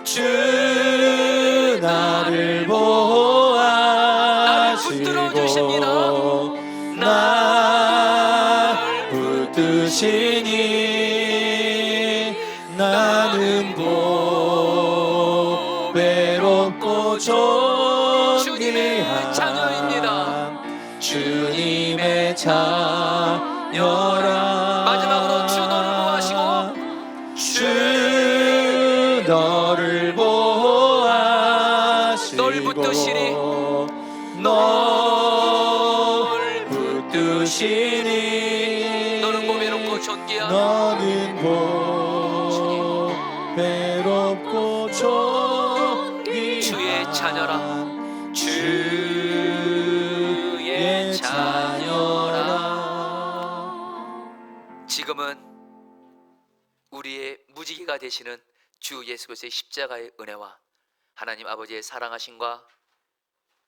주 나를 나를 붙들어 주십니다. 보호하시고 날 붙드시니 나는 외롭고 주님의 자녀입니다. 주님의 자녀라. 마지막으로 주 너를 보호하시고, 주 너를 보호하시고 널 붙드시니, 널 붙드시니 너는 보배롭고 존귀한 너는 외롭고 존귀한 주의 자녀라. 주의 자녀라. 지금은 우리의 무지개가 되시는 주 예수 그리스도의 십자가의 은혜와 하나님 아버지의 사랑하심과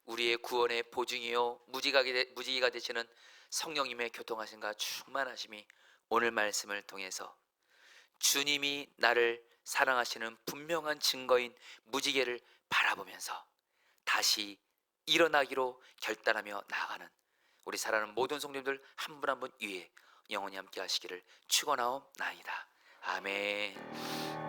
우리의 구원의 보증이요 무지개가 되시는 성령님의 교통하심과 충만하심이 오늘 말씀을 통해서 주님이 나를 사랑하시는 분명한 증거인 무지개를 바라보면서 다시 일어나기로 결단하며 나아가는 우리 사랑하는 모든 성도님들 한 분 한 분 위에 영원히 함께 하시기를 축원하옵나이다. 아멘.